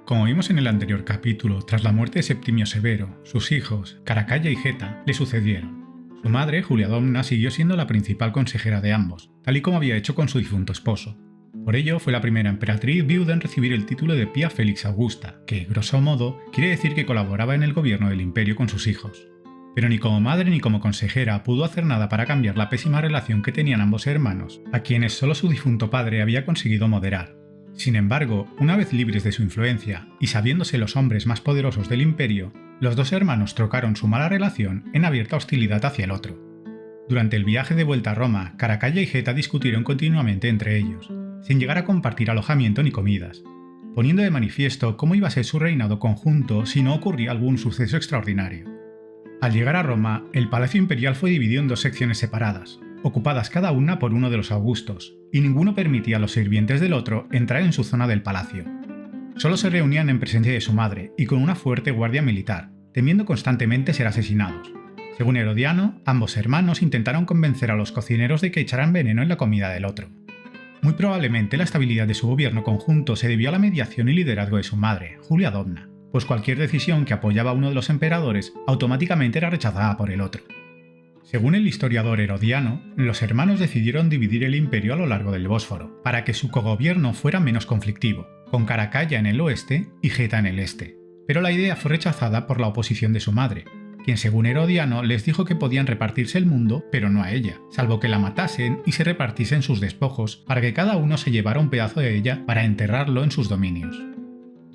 Como vimos en el anterior capítulo, tras la muerte de Septimio Severo, sus hijos, Caracalla y Geta, le sucedieron. Su madre, Julia Domna, siguió siendo la principal consejera de ambos, tal y como había hecho con su difunto esposo. Por ello, fue la primera emperatriz viuda en recibir el título de Pia Felix Augusta, que, grosso modo, quiere decir que colaboraba en el gobierno del imperio con sus hijos. Pero ni como madre ni como consejera pudo hacer nada para cambiar la pésima relación que tenían ambos hermanos, a quienes solo su difunto padre había conseguido moderar. Sin embargo, una vez libres de su influencia y sabiéndose los hombres más poderosos del imperio, los dos hermanos trocaron su mala relación en abierta hostilidad hacia el otro. Durante el viaje de vuelta a Roma, Caracalla y Geta discutieron continuamente entre ellos, sin llegar a compartir alojamiento ni comidas, poniendo de manifiesto cómo iba a ser su reinado conjunto si no ocurría algún suceso extraordinario. Al llegar a Roma, el palacio imperial fue dividido en dos secciones separadas, ocupadas cada una por uno de los augustos, y ninguno permitía a los sirvientes del otro entrar en su zona del palacio. Solo se reunían en presencia de su madre y con una fuerte guardia militar, temiendo constantemente ser asesinados. Según Herodiano, ambos hermanos intentaron convencer a los cocineros de que echaran veneno en la comida del otro. Muy probablemente la estabilidad de su gobierno conjunto se debió a la mediación y liderazgo de su madre, Julia Domna, pues cualquier decisión que apoyaba a uno de los emperadores automáticamente era rechazada por el otro. Según el historiador Herodiano, los hermanos decidieron dividir el imperio a lo largo del Bósforo, para que su cogobierno fuera menos conflictivo, con Caracalla en el oeste y Geta en el este. Pero la idea fue rechazada por la oposición de su madre, quien según Herodiano les dijo que podían repartirse el mundo, pero no a ella, salvo que la matasen y se repartiesen sus despojos para que cada uno se llevara un pedazo de ella para enterrarlo en sus dominios.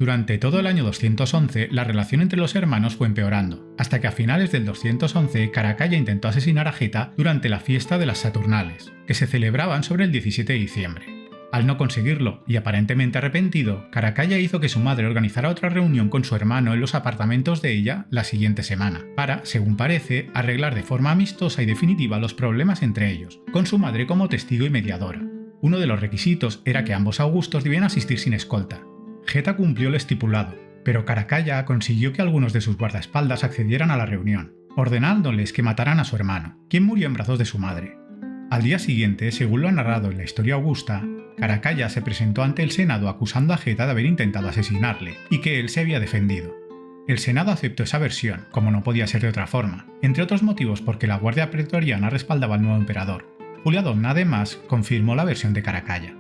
Durante todo el año 211, la relación entre los hermanos fue empeorando, hasta que a finales del 211 Caracalla intentó asesinar a Geta durante la fiesta de las Saturnales, que se celebraban sobre el 17 de diciembre. Al no conseguirlo, y aparentemente arrepentido, Caracalla hizo que su madre organizara otra reunión con su hermano en los apartamentos de ella la siguiente semana, para, según parece, arreglar de forma amistosa y definitiva los problemas entre ellos, con su madre como testigo y mediadora. Uno de los requisitos era que ambos augustos debían asistir sin escolta. Geta cumplió lo estipulado, pero Caracalla consiguió que algunos de sus guardaespaldas accedieran a la reunión, ordenándoles que mataran a su hermano, quien murió en brazos de su madre. Al día siguiente, según lo ha narrado en la historia augusta, Caracalla se presentó ante el Senado acusando a Geta de haber intentado asesinarle, y que él se había defendido. El Senado aceptó esa versión, como no podía ser de otra forma, entre otros motivos porque la Guardia Pretoriana respaldaba al nuevo emperador. Julia Domna, además, confirmó la versión de Caracalla.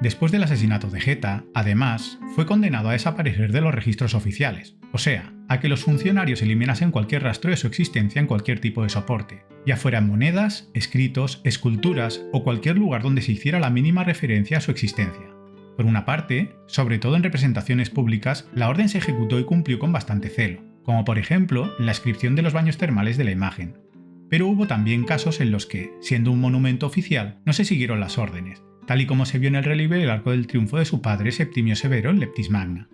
Después del asesinato de Geta, además, fue condenado a desaparecer de los registros oficiales, o sea, a que los funcionarios eliminasen cualquier rastro de su existencia en cualquier tipo de soporte, ya fueran monedas, escritos, esculturas o cualquier lugar donde se hiciera la mínima referencia a su existencia. Por una parte, sobre todo en representaciones públicas, la orden se ejecutó y cumplió con bastante celo, como por ejemplo la inscripción de los baños termales de la imagen. Pero hubo también casos en los que, siendo un monumento oficial, no se siguieron las órdenes, tal y como se vio en el relieve del arco del triunfo de su padre Septimio Severo en Leptis Magna.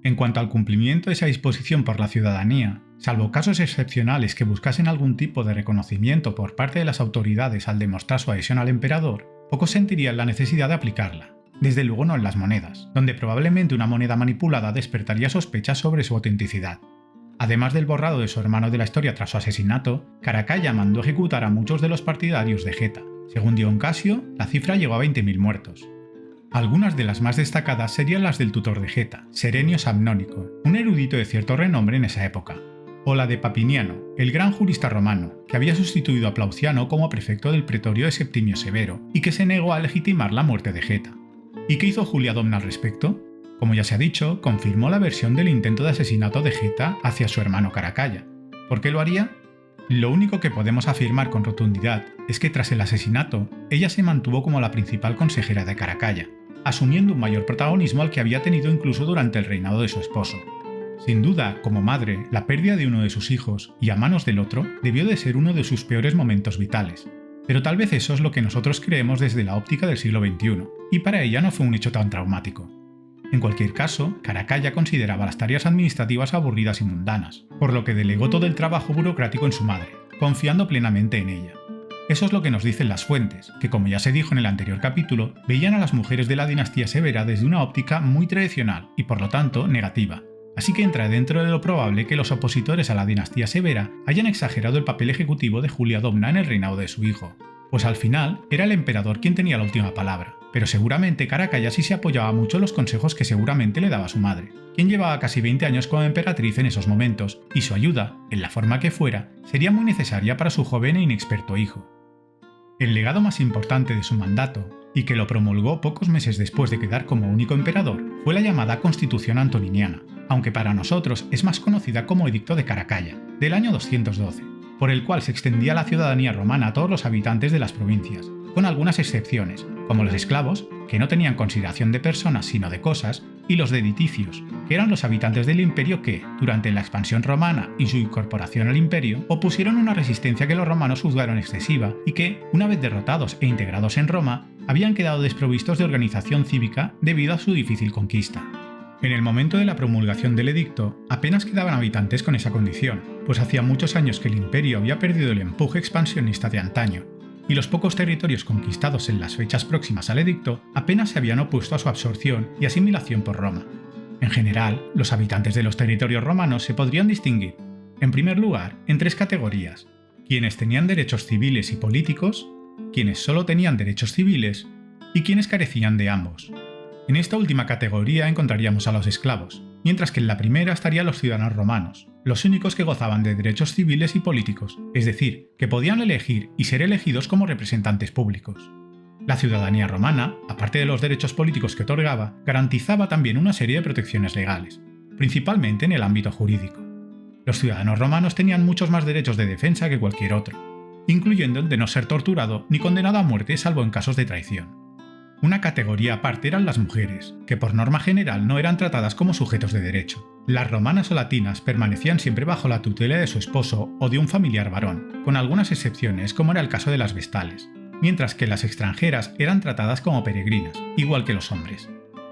En cuanto al cumplimiento de esa disposición por la ciudadanía, salvo casos excepcionales que buscasen algún tipo de reconocimiento por parte de las autoridades al demostrar su adhesión al emperador, pocos sentirían la necesidad de aplicarla. Desde luego no en las monedas, donde probablemente una moneda manipulada despertaría sospechas sobre su autenticidad. Además del borrado de su hermano de la historia tras su asesinato, Caracalla mandó ejecutar a muchos de los partidarios de Geta. Según Dion Casio, la cifra llegó a 20.000 muertos. Algunas de las más destacadas serían las del tutor de Geta, Serenio Samnónico, un erudito de cierto renombre en esa época, o la de Papiniano, el gran jurista romano, que había sustituido a Plauciano como prefecto del pretorio de Septimio Severo y que se negó a legitimar la muerte de Geta. ¿Y qué hizo Julia Domna al respecto? Como ya se ha dicho, confirmó la versión del intento de asesinato de Geta hacia su hermano Caracalla. ¿Por qué lo haría? Lo único que podemos afirmar con rotundidad es que tras el asesinato, ella se mantuvo como la principal consejera de Caracalla, asumiendo un mayor protagonismo al que había tenido incluso durante el reinado de su esposo. Sin duda, como madre, la pérdida de uno de sus hijos y a manos del otro debió de ser uno de sus peores momentos vitales. Pero tal vez eso es lo que nosotros creemos desde la óptica del siglo XXI, y para ella no fue un hecho tan traumático. En cualquier caso, Caracalla consideraba las tareas administrativas aburridas y mundanas, por lo que delegó todo el trabajo burocrático en su madre, confiando plenamente en ella. Eso es lo que nos dicen las fuentes, que como ya se dijo en el anterior capítulo, veían a las mujeres de la dinastía Severa desde una óptica muy tradicional y por lo tanto negativa. Así que entra dentro de lo probable que los opositores a la dinastía Severa hayan exagerado el papel ejecutivo de Julia Domna en el reinado de su hijo, pues al final era el emperador quien tenía la última palabra, pero seguramente Caracalla sí se apoyaba mucho en los consejos que seguramente le daba su madre, quien llevaba casi 20 años como emperatriz en esos momentos, y su ayuda, en la forma que fuera, sería muy necesaria para su joven e inexperto hijo. El legado más importante de su mandato, y que lo promulgó pocos meses después de quedar como único emperador, fue la llamada Constitución Antoniniana, aunque para nosotros es más conocida como Edicto de Caracalla, del año 212, por el cual se extendía la ciudadanía romana a todos los habitantes de las provincias, con algunas excepciones, como los esclavos, que no tenían consideración de personas sino de cosas, y los dediticios, que eran los habitantes del imperio que, durante la expansión romana y su incorporación al imperio, opusieron una resistencia que los romanos juzgaron excesiva y que, una vez derrotados e integrados en Roma, habían quedado desprovistos de organización cívica debido a su difícil conquista. En el momento de la promulgación del edicto, apenas quedaban habitantes con esa condición, pues hacía muchos años que el imperio había perdido el empuje expansionista de antaño, y los pocos territorios conquistados en las fechas próximas al edicto apenas se habían opuesto a su absorción y asimilación por Roma. En general, los habitantes de los territorios romanos se podrían distinguir, en primer lugar, en tres categorías: quienes tenían derechos civiles y políticos, quienes solo tenían derechos civiles y quienes carecían de ambos. En esta última categoría encontraríamos a los esclavos, mientras que en la primera estarían los ciudadanos romanos, los únicos que gozaban de derechos civiles y políticos, es decir, que podían elegir y ser elegidos como representantes públicos. La ciudadanía romana, aparte de los derechos políticos que otorgaba, garantizaba también una serie de protecciones legales, principalmente en el ámbito jurídico. Los ciudadanos romanos tenían muchos más derechos de defensa que cualquier otro, incluyendo el de no ser torturado ni condenado a muerte salvo en casos de traición. Una categoría aparte eran las mujeres, que por norma general no eran tratadas como sujetos de derecho. Las romanas o latinas permanecían siempre bajo la tutela de su esposo o de un familiar varón, con algunas excepciones como era el caso de las vestales, mientras que las extranjeras eran tratadas como peregrinas, igual que los hombres.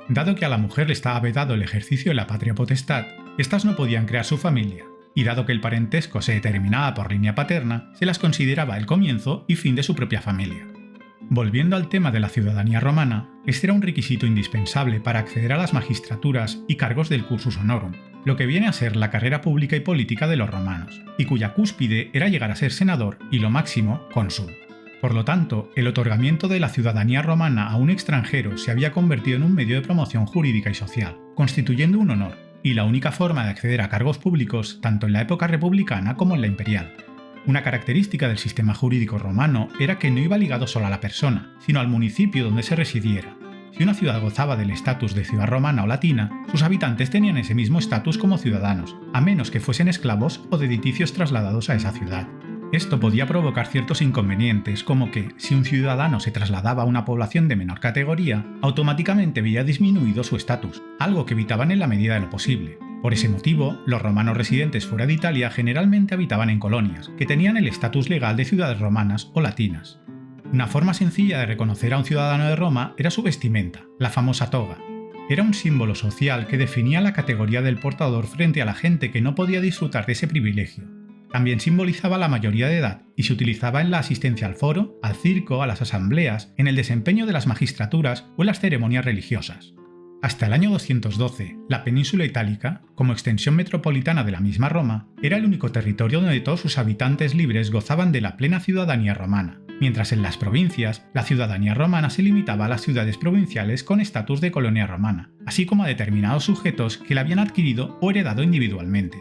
Dado que a la mujer le estaba vedado el ejercicio de la patria potestad, éstas no podían crear su familia, y dado que el parentesco se determinaba por línea paterna, se las consideraba el comienzo y fin de su propia familia. Volviendo al tema de la ciudadanía romana, este era un requisito indispensable para acceder a las magistraturas y cargos del cursus honorum, lo que viene a ser la carrera pública y política de los romanos, y cuya cúspide era llegar a ser senador y lo máximo, cónsul. Por lo tanto, el otorgamiento de la ciudadanía romana a un extranjero se había convertido en un medio de promoción jurídica y social, constituyendo un honor, y la única forma de acceder a cargos públicos tanto en la época republicana como en la imperial. Una característica del sistema jurídico romano era que no iba ligado solo a la persona, sino al municipio donde se residiera. Si una ciudad gozaba del estatus de ciudad romana o latina, sus habitantes tenían ese mismo estatus como ciudadanos, a menos que fuesen esclavos o dediticios trasladados a esa ciudad. Esto podía provocar ciertos inconvenientes, como que, si un ciudadano se trasladaba a una población de menor categoría, automáticamente veía disminuido su estatus, algo que evitaban en la medida de lo posible. Por ese motivo, los romanos residentes fuera de Italia generalmente habitaban en colonias, que tenían el estatus legal de ciudades romanas o latinas. Una forma sencilla de reconocer a un ciudadano de Roma era su vestimenta, la famosa toga. Era un símbolo social que definía la categoría del portador frente a la gente que no podía disfrutar de ese privilegio. También simbolizaba la mayoría de edad y se utilizaba en la asistencia al foro, al circo, a las asambleas, en el desempeño de las magistraturas o en las ceremonias religiosas. Hasta el año 212, la península itálica, como extensión metropolitana de la misma Roma, era el único territorio donde todos sus habitantes libres gozaban de la plena ciudadanía romana, mientras en las provincias, la ciudadanía romana se limitaba a las ciudades provinciales con estatus de colonia romana, así como a determinados sujetos que la habían adquirido o heredado individualmente.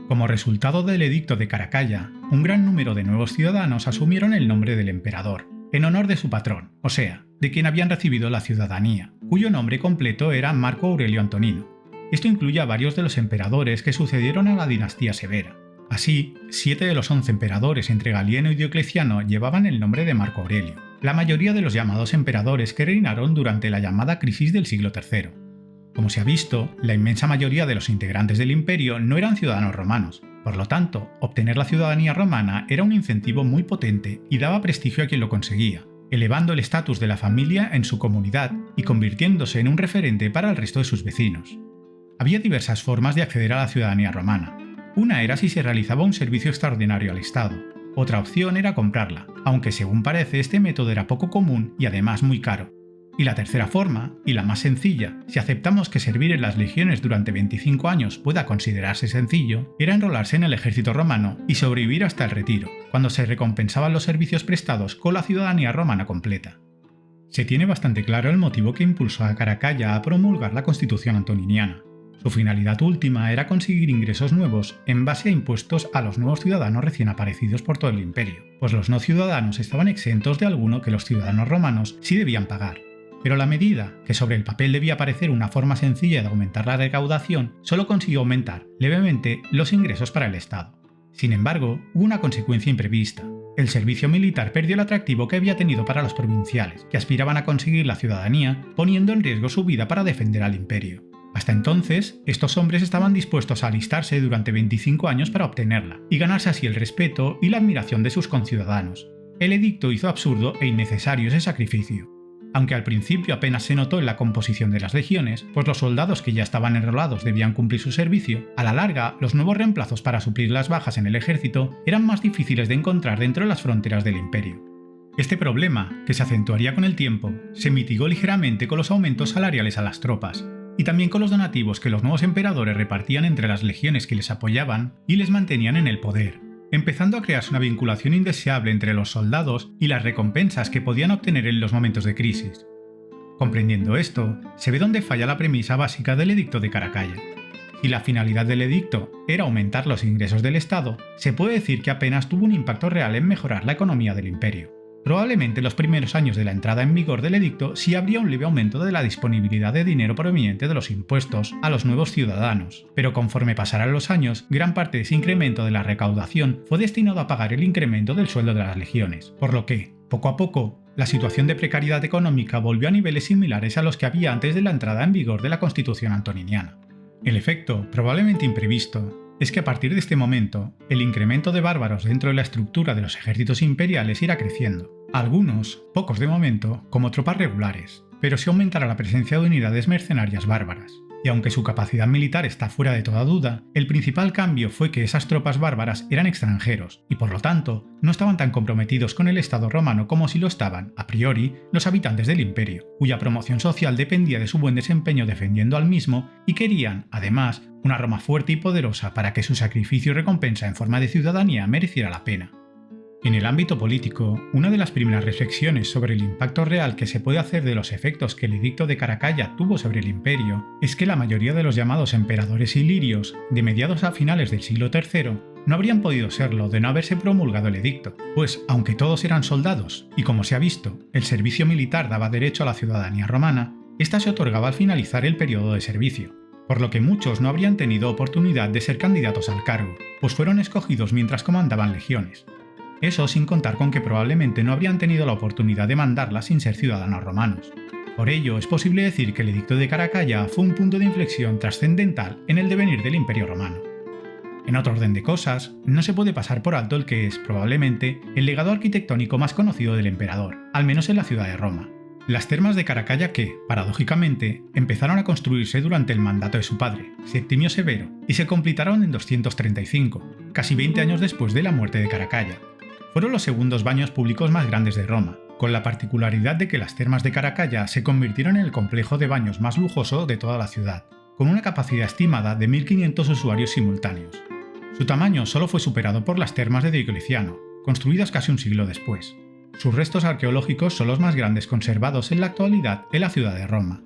Como resultado del edicto de Caracalla, un gran número de nuevos ciudadanos asumieron el nombre del emperador, en honor de su patrón, o sea, de quien habían recibido la ciudadanía, cuyo nombre completo era Marco Aurelio Antonino. Esto incluye a varios de los emperadores que sucedieron a la dinastía Severa. Así, 7 de los 11 emperadores entre Galieno y Diocleciano llevaban el nombre de Marco Aurelio, la mayoría de los llamados emperadores que reinaron durante la llamada crisis del siglo III. Como se ha visto, la inmensa mayoría de los integrantes del imperio no eran ciudadanos romanos. Por lo tanto, obtener la ciudadanía romana era un incentivo muy potente y daba prestigio a quien lo conseguía, elevando el estatus de la familia en su comunidad y convirtiéndose en un referente para el resto de sus vecinos. Había diversas formas de acceder a la ciudadanía romana. Una era si se realizaba un servicio extraordinario al Estado. Otra opción era comprarla, aunque según parece este método era poco común y además muy caro. Y la tercera forma, y la más sencilla, si aceptamos que servir en las legiones durante 25 años pueda considerarse sencillo, era enrolarse en el ejército romano y sobrevivir hasta el retiro, cuando se recompensaban los servicios prestados con la ciudadanía romana completa. Se tiene bastante claro el motivo que impulsó a Caracalla a promulgar la Constitución antoniniana. Su finalidad última era conseguir ingresos nuevos en base a impuestos a los nuevos ciudadanos recién aparecidos por todo el imperio, pues los no ciudadanos estaban exentos de alguno que los ciudadanos romanos sí debían pagar. Pero la medida, que sobre el papel debía parecer una forma sencilla de aumentar la recaudación, solo consiguió aumentar levemente los ingresos para el Estado. Sin embargo, hubo una consecuencia imprevista. El servicio militar perdió el atractivo que había tenido para los provinciales, que aspiraban a conseguir la ciudadanía, poniendo en riesgo su vida para defender al imperio. Hasta entonces, estos hombres estaban dispuestos a alistarse durante 25 años para obtenerla, y ganarse así el respeto y la admiración de sus conciudadanos. El edicto hizo absurdo e innecesario ese sacrificio. Aunque al principio apenas se notó en la composición de las legiones, pues los soldados que ya estaban enrolados debían cumplir su servicio, a la larga los nuevos reemplazos para suplir las bajas en el ejército eran más difíciles de encontrar dentro de las fronteras del imperio. Este problema, que se acentuaría con el tiempo, se mitigó ligeramente con los aumentos salariales a las tropas, y también con los donativos que los nuevos emperadores repartían entre las legiones que les apoyaban y les mantenían en el poder, empezando a crearse una vinculación indeseable entre los soldados y las recompensas que podían obtener en los momentos de crisis. Comprendiendo esto, se ve dónde falla la premisa básica del edicto de Caracalla. Si la finalidad del edicto era aumentar los ingresos del Estado, se puede decir que apenas tuvo un impacto real en mejorar la economía del imperio. Probablemente en los primeros años de la entrada en vigor del edicto sí habría un leve aumento de la disponibilidad de dinero proveniente de los impuestos a los nuevos ciudadanos, pero conforme pasaran los años, gran parte de ese incremento de la recaudación fue destinado a pagar el incremento del sueldo de las legiones, por lo que, poco a poco, la situación de precariedad económica volvió a niveles similares a los que había antes de la entrada en vigor de la Constitución antoniniana. El efecto, probablemente imprevisto, es que a partir de este momento, el incremento de bárbaros dentro de la estructura de los ejércitos imperiales irá creciendo. Algunos, pocos de momento, como tropas regulares, pero sí aumentará la presencia de unidades mercenarias bárbaras. Y aunque su capacidad militar está fuera de toda duda, el principal cambio fue que esas tropas bárbaras eran extranjeros, y por lo tanto, no estaban tan comprometidos con el Estado romano como si lo estaban, a priori, los habitantes del imperio, cuya promoción social dependía de su buen desempeño defendiendo al mismo, y querían, además, una Roma fuerte y poderosa para que su sacrificio y recompensa en forma de ciudadanía mereciera la pena. En el ámbito político, una de las primeras reflexiones sobre el impacto real que se puede hacer de los efectos que el edicto de Caracalla tuvo sobre el imperio es que la mayoría de los llamados emperadores ilirios, de mediados a finales del siglo III, no habrían podido serlo de no haberse promulgado el edicto, pues aunque todos eran soldados, y como se ha visto, el servicio militar daba derecho a la ciudadanía romana, esta se otorgaba al finalizar el periodo de servicio, por lo que muchos no habrían tenido oportunidad de ser candidatos al cargo, pues fueron escogidos mientras comandaban legiones. Eso sin contar con que probablemente no habrían tenido la oportunidad de mandarla sin ser ciudadanos romanos. Por ello, es posible decir que el edicto de Caracalla fue un punto de inflexión trascendental en el devenir del Imperio Romano. En otro orden de cosas, no se puede pasar por alto el que es, probablemente, el legado arquitectónico más conocido del emperador, al menos en la ciudad de Roma. Las termas de Caracalla que, paradójicamente, empezaron a construirse durante el mandato de su padre, Septimio Severo, y se completaron en 235, casi 20 años después de la muerte de Caracalla. Fueron los segundos baños públicos más grandes de Roma, con la particularidad de que las termas de Caracalla se convirtieron en el complejo de baños más lujoso de toda la ciudad, con una capacidad estimada de 1.500 usuarios simultáneos. Su tamaño solo fue superado por las termas de Diocleciano, construidas casi un siglo después. Sus restos arqueológicos son los más grandes conservados en la actualidad en la ciudad de Roma.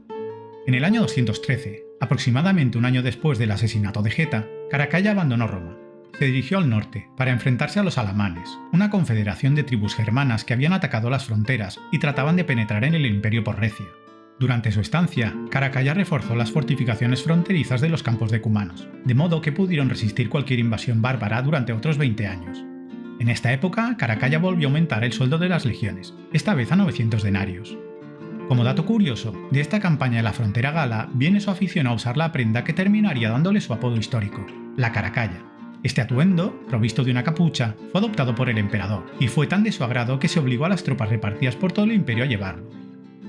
En el año 213, aproximadamente un año después del asesinato de Geta, Caracalla abandonó Roma. Se dirigió al norte para enfrentarse a los alamanes, una confederación de tribus germanas que habían atacado las fronteras y trataban de penetrar en el imperio por Recia. Durante su estancia, Caracalla reforzó las fortificaciones fronterizas de los campos de cumanos, de modo que pudieron resistir cualquier invasión bárbara durante otros 20 años. En esta época, Caracalla volvió a aumentar el sueldo de las legiones, esta vez a 900 denarios. Como dato curioso, de esta campaña de la frontera gala viene su afición a usar la prenda que terminaría dándole su apodo histórico, la caracalla. Este atuendo, provisto de una capucha, fue adoptado por el emperador, y fue tan de su agrado que se obligó a las tropas repartidas por todo el imperio a llevarlo.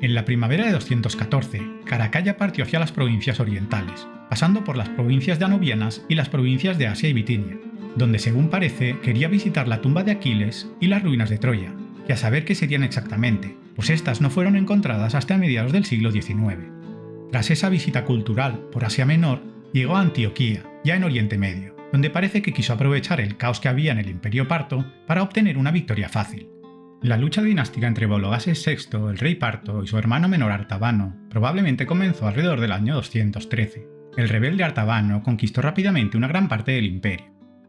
En la primavera de 214, Caracalla partió hacia las provincias orientales, pasando por las provincias danubianas y las provincias de Asia y Bitinia, donde según parece quería visitar la tumba de Aquiles y las ruinas de Troya, que a saber qué serían exactamente, pues estas no fueron encontradas hasta mediados del siglo XIX. Tras esa visita cultural por Asia Menor, llegó a Antioquía, ya en Oriente Medio, donde parece que quiso aprovechar el caos que había en el Imperio Parto para obtener una victoria fácil. La lucha dinástica entre Vologases VI, el rey parto, y su hermano menor Artabano probablemente comenzó alrededor del año 213. El rebelde Artabano conquistó rápidamente una gran parte del imperio.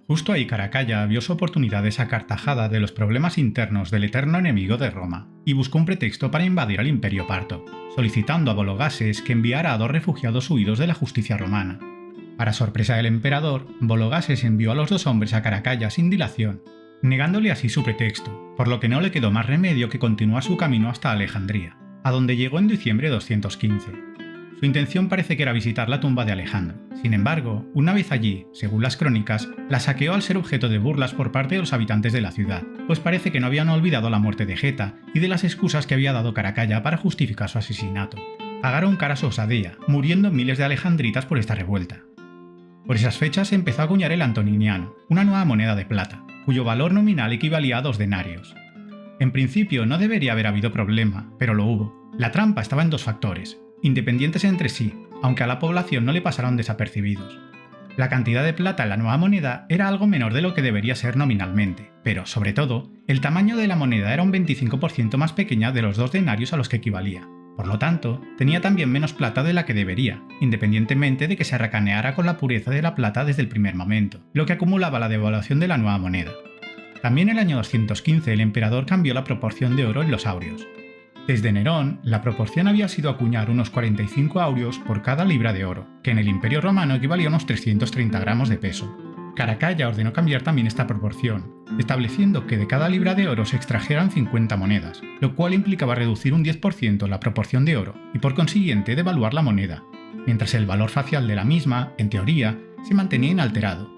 Justo ahí Caracalla vio su oportunidad de sacar tajada de los problemas internos del eterno enemigo de Roma y buscó un pretexto para invadir al imperio parto, solicitando a Vologases que enviara a 2 refugiados huidos de la justicia romana. Para sorpresa del emperador, Vologases envió a los 2 hombres a Caracalla sin dilación, negándole así su pretexto, por lo que no le quedó más remedio que continuar su camino hasta Alejandría, a donde llegó en diciembre de 215. Su intención parece que era visitar la tumba de Alejandro. Sin embargo, una vez allí, según las crónicas, la saqueó al ser objeto de burlas por parte de los habitantes de la ciudad, pues parece que no habían olvidado la muerte de Geta y de las excusas que había dado Caracalla para justificar su asesinato. Pagaron cara su osadía, muriendo miles de alejandritas por esta revuelta. Por esas fechas se empezó a acuñar el antoniniano, una nueva moneda de plata, cuyo valor nominal equivalía a 2 denarios. En principio no debería haber habido problema, pero lo hubo. La trampa estaba en 2 factores, independientes entre sí, aunque a la población no le pasaron desapercibidos. La cantidad de plata en la nueva moneda era algo menor de lo que debería ser nominalmente, pero, sobre todo, el tamaño de la moneda era un 25% más pequeña de los 2 denarios a los que equivalía. Por lo tanto, tenía también menos plata de la que debería, independientemente de que se racaneara con la pureza de la plata desde el primer momento, lo que acumulaba la devaluación de la nueva moneda. También en el año 215 el emperador cambió la proporción de oro en los aurios. Desde Nerón, la proporción había sido acuñar unos 45 aurios por cada libra de oro, que en el Imperio Romano equivalía a unos 330 gramos de peso. Caracalla ordenó cambiar también esta proporción, estableciendo que de cada libra de oro se extrajeran 50 monedas, lo cual implicaba reducir un 10% la proporción de oro y por consiguiente devaluar la moneda, mientras el valor facial de la misma, en teoría, se mantenía inalterado.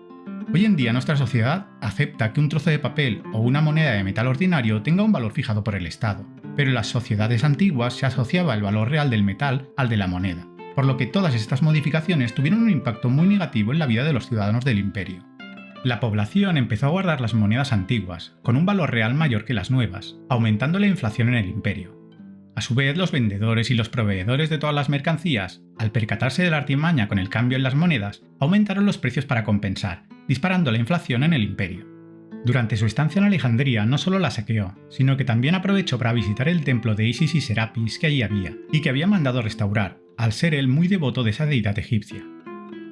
Hoy en día nuestra sociedad acepta que un trozo de papel o una moneda de metal ordinario tenga un valor fijado por el Estado, pero en las sociedades antiguas se asociaba el valor real del metal al de la moneda, por lo que todas estas modificaciones tuvieron un impacto muy negativo en la vida de los ciudadanos del imperio. La población empezó a guardar las monedas antiguas, con un valor real mayor que las nuevas, aumentando la inflación en el imperio. A su vez, los vendedores y los proveedores de todas las mercancías, al percatarse de la artimaña con el cambio en las monedas, aumentaron los precios para compensar, disparando la inflación en el imperio. Durante su estancia en Alejandría no solo la saqueó, sino que también aprovechó para visitar el templo de Isis y Serapis que allí había, y que había mandado restaurar, al ser él muy devoto de esa deidad egipcia.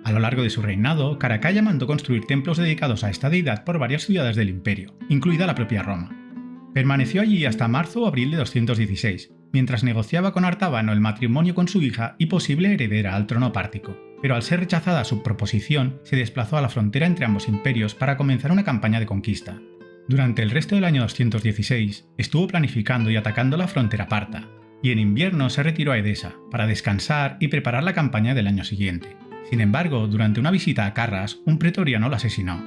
A lo largo de su reinado, Caracalla mandó construir templos dedicados a esta deidad por varias ciudades del imperio, incluida la propia Roma. Permaneció allí hasta marzo o abril de 216, mientras negociaba con Artabano el matrimonio con su hija y posible heredera al trono pártico, pero al ser rechazada su proposición, se desplazó a la frontera entre ambos imperios para comenzar una campaña de conquista. Durante el resto del año 216, estuvo planificando y atacando la frontera parta, y en invierno se retiró a Edesa, para descansar y preparar la campaña del año siguiente. Sin embargo, durante una visita a Carras, un pretoriano lo asesinó.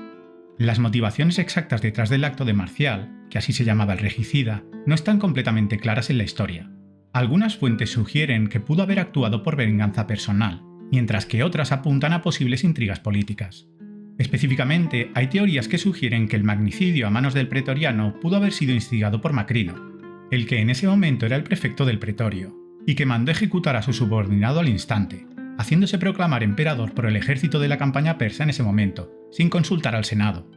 Las motivaciones exactas detrás del acto de Marcial, que así se llamaba el regicida, no están completamente claras en la historia. Algunas fuentes sugieren que pudo haber actuado por venganza personal, mientras que otras apuntan a posibles intrigas políticas. Específicamente, hay teorías que sugieren que el magnicidio a manos del pretoriano pudo haber sido instigado por Macrino, el que en ese momento era el prefecto del pretorio, y que mandó ejecutar a su subordinado al instante, haciéndose proclamar emperador por el ejército de la campaña persa en ese momento, sin consultar al Senado.